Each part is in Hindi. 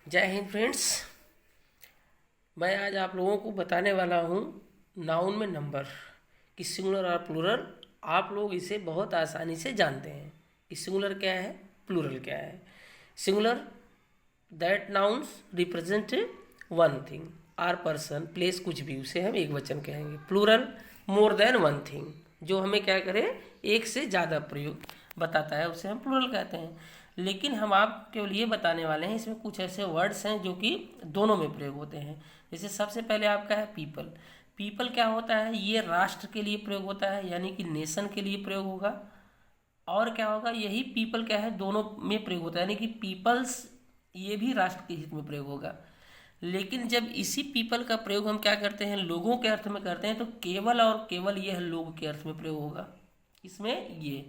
जय हिंद फ्रेंड्स। मैं आज आप लोगों को बताने वाला हूँ नाउन में नंबर कि सिंगुलर और प्लूरल। आप लोग इसे बहुत आसानी से जानते हैं कि सिंगुलर क्या है, प्लूरल क्या है। Singular that nouns represent one thing or person place कुछ भी, उसे हम एक वचन कहेंगे। Plural more than one thing, जो हमें क्या करे, एक से ज़्यादा प्रयोग बताता है, उसे हम प्लूरल कहते हैं। लेकिन हम आपके लिए बताने वाले हैं, इसमें कुछ ऐसे वर्ड्स हैं जो कि दोनों में प्रयोग होते हैं। जैसे सबसे पहले आपका है पीपल। पीपल क्या होता है, ये राष्ट्र के लिए प्रयोग होता है, यानी कि नेशन के लिए प्रयोग होगा। और क्या होगा, यही पीपल क्या है, दोनों में प्रयोग होता है, यानी कि पीपल्स ये भी राष्ट्र के हित में प्रयोग होगा। लेकिन जब इसी पीपल का प्रयोग हम क्या करते हैं, लोगों के अर्थ में करते हैं, तो केवल और केवल यह लोग के अर्थ में प्रयोग होगा। इसमें ये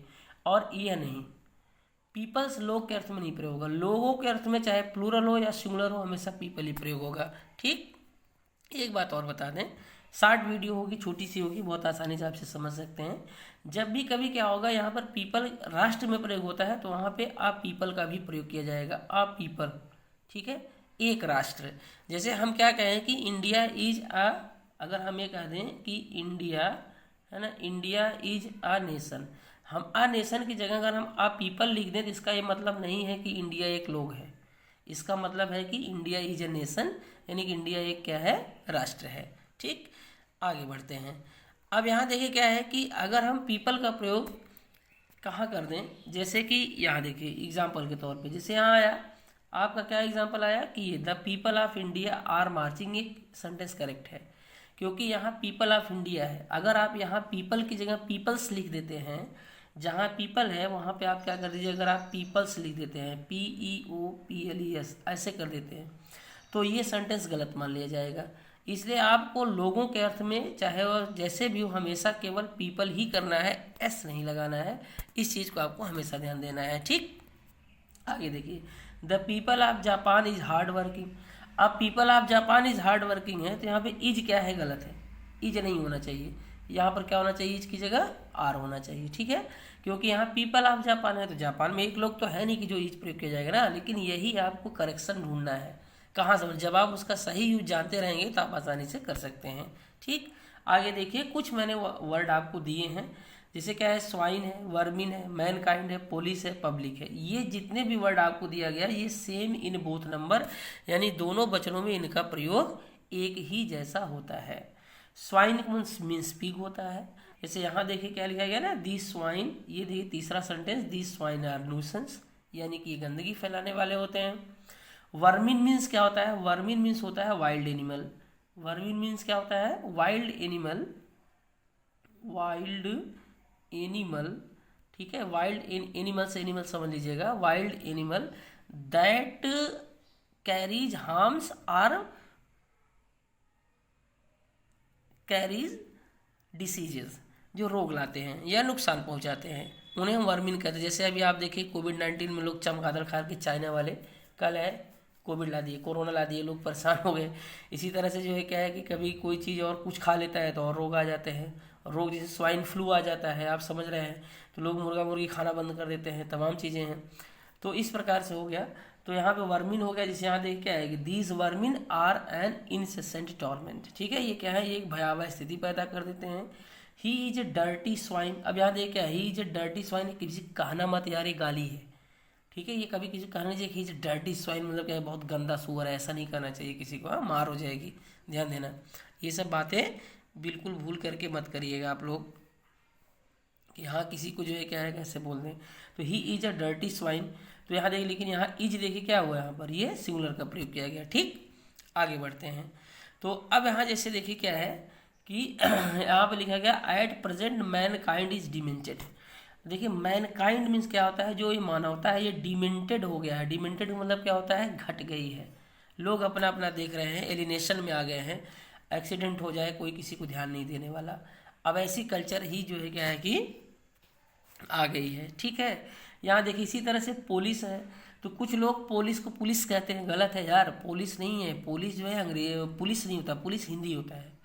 और यह नहीं, पीपल्स लोग के अर्थ में नहीं प्रयोग होगा। लोगों के अर्थ में चाहे प्लूरल हो या सिंगुलर हो, हमेशा पीपल ही प्रयोग होगा। ठीक। एक बात और बता दें, शार्ट वीडियो होगी, छोटी सी होगी, बहुत आसानी से आपसे समझ सकते हैं। जब भी कभी क्या होगा, यहाँ पर पीपल राष्ट्र में प्रयोग होता है, तो वहाँ पे आप पीपल का भी प्रयोग किया जाएगा, आप पीपल। ठीक है, एक राष्ट्र। जैसे हम क्या कहें कि इंडिया इज अ, अगर हम ये कह दें कि इंडिया है ना, इंडिया इज अ नेशन, हम अ नेशन की जगह अगर हम अ पीपल लिख दें, तो इसका ये मतलब नहीं है कि इंडिया एक लोग है। इसका मतलब है कि इंडिया इज ए नेशन, यानी कि इंडिया एक क्या है, राष्ट्र है। ठीक। आगे बढ़ते हैं। अब यहाँ देखिए क्या है कि अगर हम पीपल का प्रयोग कहाँ कर दें, जैसे कि यहाँ देखिए एग्जाम्पल के तौर पे, जैसे यहाँ आया, आपका क्या एग्जाम्पल आया कि ये the people of India are marching, एक सेंटेंस करेक्ट है क्योंकि यहाँ पीपल ऑफ इंडिया है। अगर आप यहाँ पीपल की जगह पीपल्स लिख देते हैं, जहाँ पीपल है वहाँ पे आप क्या कर दीजिए, अगर आप पीपल्स लिख देते हैं, PEOPLES ऐसे कर देते हैं, तो ये सेंटेंस गलत मान लिया जाएगा। इसलिए आपको लोगों के अर्थ में चाहे वो जैसे भी हो, हमेशा केवल पीपल ही करना है, एस नहीं लगाना है। इस चीज़ को आपको हमेशा ध्यान देना है। ठीक। आगे देखिए, the people of Japan is hard working. अब people of Japan is hard working है, तो यहाँ पे इज क्या है, गलत है, इज नहीं होना चाहिए। यहाँ पर क्या होना चाहिए, इज की जगह आर होना चाहिए। ठीक है, क्योंकि यहाँ पीपल ऑफ जापान है, तो जापान में एक लोग तो है नहीं कि जो इज प्रयोग किया जाएगा ना। लेकिन यही आपको करेक्शन ढूंढना है, कहाँ समझ, जब आप उसका सही यूज जानते रहेंगे तो आप आसानी से कर सकते हैं। ठीक। आगे देखिए, कुछ मैंने वर्ड आपको दिए हैं, जैसे क्या है, स्वाइन है, वर्मिन है, मैनकाइंड है, पुलिस है, पब्लिक है। ये जितने भी वर्ड आपको दिया गया, ये सेम इन बोथ नंबर, यानी दोनों वचनों में इनका प्रयोग एक ही जैसा होता है। स्वाइन मीन्स पिग होता है। जैसे यहाँ देखिए क्या लिखा गया ना, दी स्वाइन, ये देखिए तीसरा sentence, the swine are nuisance, यानी कि ये गंदगी फैलाने वाले होते हैं। वर्मिन मीन्स क्या होता है, वर्मिन मीन्स होता है वाइल्ड एनिमल। वर्मिन मीन्स क्या होता है, वाइल्ड एनिमल, वाइल्ड एनिमल। ठीक है, वाइल्ड एनिमल से एनिमल समझ लीजिएगा, wild animal that carries harms or carries diseases, जो रोग लाते हैं या नुकसान पहुंचाते हैं, उन्हें हम वर्मिन कहते हैं। जैसे अभी आप देखिए कोविड-19 में लोग चमगादड़ खा के, चाइना वाले कल है कोविड ला दिए, कोरोना ला दिए, लोग परेशान हो गए। इसी तरह से जो है क्या है कि कभी कोई चीज़ और कुछ खा लेता है तो और रोग आ जाते हैं। रोग जैसे स्वाइन फ्लू आ जाता है, आप समझ रहे हैं, तो लोग मुर्गा मुर्गी खाना बंद कर देते हैं, तमाम चीज़ें हैं। तो इस प्रकार से हो गया। तो यहाँ पे वर्मिन हो गया, जिसे यहाँ देख क्या है कि these vermin are an incessant torment. ठीक है, ये क्या है, ये एक भयावह स्थिति पैदा कर देते हैं। He is a dirty swine. अब यहाँ देख क्या है, he is a dirty swine, किसी कहना मत यार, ये गाली है। ठीक है, ये कभी किसी कहना चाहिए कि डर्टी स्वाइन मतलब क्या है, बहुत गंदा सुअर है, ऐसा नहीं करना चाहिए किसी को, हाँ मार हो जाएगी, ध्यान देना। ये सब बातें बिल्कुल भूल करके मत करिएगा आप लोग कि हाँ किसी को जो है क्या है कैसे बोल दें। तो he is a dirty swine, तो यहाँ देखिए, लेकिन यहाँ इज देखिए क्या हुआ, यहाँ पर ये सिंगुलर का प्रयोग किया गया। ठीक। आगे बढ़ते हैं। तो अब यहाँ जैसे देखिए क्या है कि यहाँ पर लिखा गया at present man kind is demented. देखिए मैन काइंड मीन्स क्या होता है, जो ये मानवता है ये डिमेंटेड हो गया है। डिमेंटेड मतलब क्या होता है, घट गई है। लोग अपना अपना देख रहे हैं, एलिनेशन में आ गए हैं, एक्सीडेंट हो जाए कोई किसी को ध्यान नहीं देने वाला। अब ऐसी कल्चर ही जो है क्या है कि आ गई है। ठीक है, यहाँ देखिए इसी तरह से पुलिस है, तो कुछ लोग पुलिस को पुलिस कहते हैं, गलत है यार, पुलिस नहीं है। पुलिस जो है अंग्रेज, पुलिस नहीं होता, पुलिस हिंदी होता है।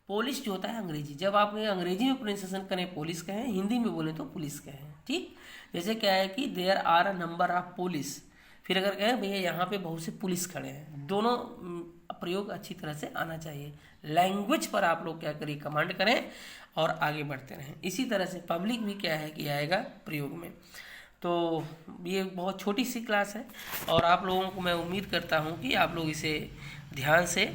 पुलिस जो होता है अंग्रेजी, जब आप अंग्रेजी में प्रोनाउंसिएशन करें पुलिस कहें, हिंदी में बोले तो पुलिस कहें। ठीक। जैसे क्या है कि there are a number of police, फिर अगर कहें भैया यहाँ पे बहुत से पुलिस खड़े हैं, दोनों प्रयोग अच्छी तरह से आना चाहिए। लैंग्वेज पर आप लोग क्या करिए, कमांड करें और आगे बढ़ते रहें। इसी तरह से पब्लिक भी क्या है कि आएगा प्रयोग में। तो ये बहुत छोटी सी क्लास है और आप लोगों को मैं उम्मीद करता हूँ कि आप लोग इसे ध्यान से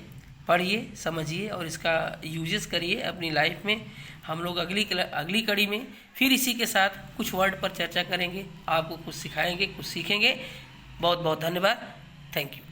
पढ़िए, समझिए और इसका यूजेस करिए अपनी लाइफ में। हम लोग अगली कड़ी में फिर इसी के साथ कुछ वर्ड पर चर्चा करेंगे, आपको कुछ सिखाएंगे, कुछ सीखेंगे। बहुत बहुत धन्यवाद। Thank you.